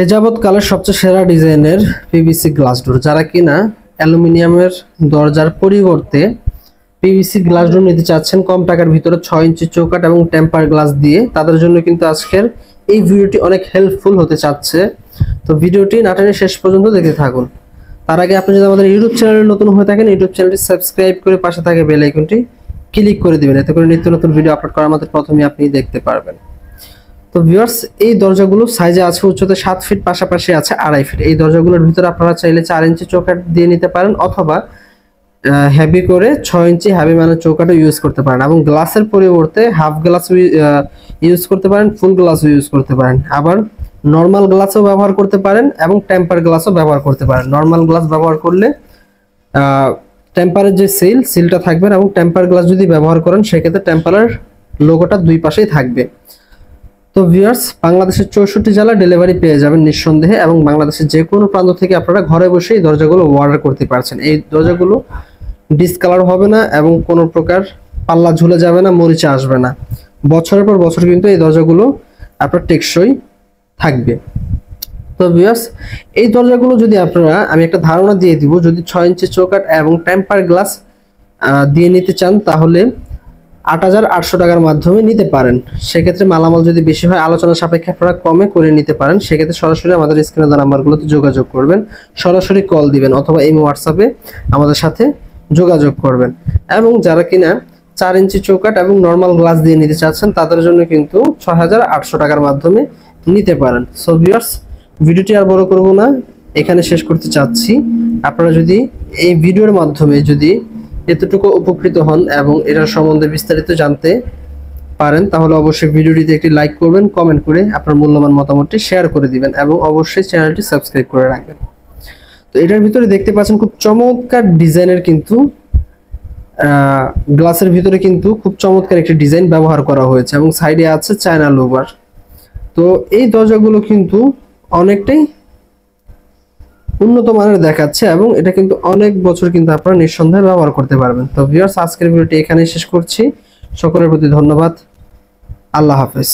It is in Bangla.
এ যাবৎকালের সবচেয়ে সেরা ডিজাইনের পিভিসি গ্লাস ডোর, যারা কিনা অ্যালুমিনিয়ামের দরজার পরিবর্তে পিভিসি গ্লাস ডোর নিতে চাচ্ছেন কম টাকার ভিতরে 6 ইঞ্চি চৌকাঠ এবং টেম্পার গ্লাস দিয়ে, তাদের জন্য কিন্তু আজকের এই ভিডিওটি অনেক হেল্পফুল হতে যাচ্ছে। তো ভিডিওটি না টেনে শেষ পর্যন্ত দেখতে থাকুন। তার আগে আপনি যদি আমাদের ইউটিউব চ্যানেলে নতুন হয়ে থাকেন, ইউটিউব চ্যানেলটি সাবস্ক্রাইব করে পাশে থাকা বেল আইকনটি ক্লিক করে দিবেন, এতে করে নিত্য নতুন ভিডিও আপলোড করার মাত্র প্রথমেই আপনি দেখতে পারবেন। তো ভিউয়ার্স, এই দরজাগুলো সাইজে আছে উচ্চতা 7 ফিট, পাশাপাশি আছে 2.5 ফিট। এই দরজাগুলোর ভিতরে আপনারা চাইলে 4 ইঞ্চি চৌকাঠ দিয়ে নিতে পারেন, অথবা হেভি করে 6 ইঞ্চি হেভি মানের চৌকাঠও ইউজ করতে পারেন, এবং গ্লাসের পরিবর্তে হাফ গ্লাস ইউজ করতে পারেন, ফুল গ্লাসও ইউজ করতে পারেন, আবার নর্মাল গ্লাসও ব্যবহার করতে পারেন এবং টেম্পার গ্লাসও ব্যবহার করতে পারেন। নর্মাল গ্লাস ব্যবহার করলে টেম্পারের যে সিলটা থাকবে, এবং টেম্পার গ্লাস যদি ব্যবহার করেন সেক্ষেত্রে টেম্পারের লোগোটা দুই পাশেই থাকবে। তো ভিউয়ার্স, বাংলাদেশের 64 জেলা ডেলিভারি পেয়ে যাবেন নিঃসন্দেহে, এবং বাংলাদেশের যে কোনো প্রান্ত থেকে আপনারা ঘরে বসে এই দরজাগুলো অর্ডার করতে পারছেন। এই দরজাগুলো ডিসকালার হবে না এবং কোনো প্রকার পাল্লা ঝুলে যাবে না, মরিচা আসবে না। বছরের পর বছর কিন্তু এই দরজাগুলো আপনার টেকসই থাকবে। তো ভিউয়ার্স, এই দরজাগুলো যদি আপনারা, আমি একটা ধারণা দিয়ে দিব, যদি 6 ইঞ্চি চৌকাঠ এবং টেম্পার গ্লাস দিয়ে নিতে চান তাহলে 8,800 টাকার মাধ্যমে নিতে পারেন। সেক্ষেত্রে মালামাল যদি বেশি হয় আলোচনা সাপেক্ষে আপনারা কমে করে নিতে পারেন। সেক্ষেত্রে সরাসরি আমাদের স্ক্রিনে দেওয়া নাম্বারগুলোতে যোগাযোগ করবেন, সরাসরি কল দিবেন, অথবা এই হোয়াটসঅ্যাপে আমাদের সাথে যোগাযোগ করবেন। এবং যারা কিনা 4 ইঞ্চি চৌকাঠ এবং নর্মাল গ্লাস দিয়ে নিতে চাচ্ছেন তাদের জন্য কিন্তু 6,800 টাকার মাধ্যমে নিতে পারেন। সো ভিউয়ার্স, ভিডিওটি আর বড় করব না, এখানে শেষ করতে চাচ্ছি। আপনারা যদি এই ভিডিওর মাধ্যমে যদি এতটুকু উপকৃত হন এবং এটার সম্বন্ধে বিস্তারিত জানতে পারেন, তাহলে অবশ্যই ভিডিওটিতে একটি লাইক করবেন, কমেন্ট করে আপনার মূল্যবান মতামতটি শেয়ার করে দিবেন, এবং অবশ্যই চ্যানেলটি সাবস্ক্রাইব করে রাখবেন। তো এটার ভিতরে দেখতে পাচ্ছেন খুব চমৎকার ডিজাইনের কিন্তু গ্লাসের ভিতরে কিন্তু খুব চমৎকার একটি ডিজাইন ব্যবহার করা হয়েছে, এবং সাইডে আছে চায়না লোভার। তো এই দরজাগুলো কিন্তু অনেকটাই উন্নত মানের দেখাচ্ছে, এবং এটা কিন্তু অনেক বছর কিন্তু আপনারা নিঃসন্দেহে ব্যবহার করতে পারবেন। তো ভিউয়ার্স, আজকের ভিডিওটি এখানেই শেষ করছি। সকলের প্রতি ধন্যবাদ। আল্লাহ হাফেজ।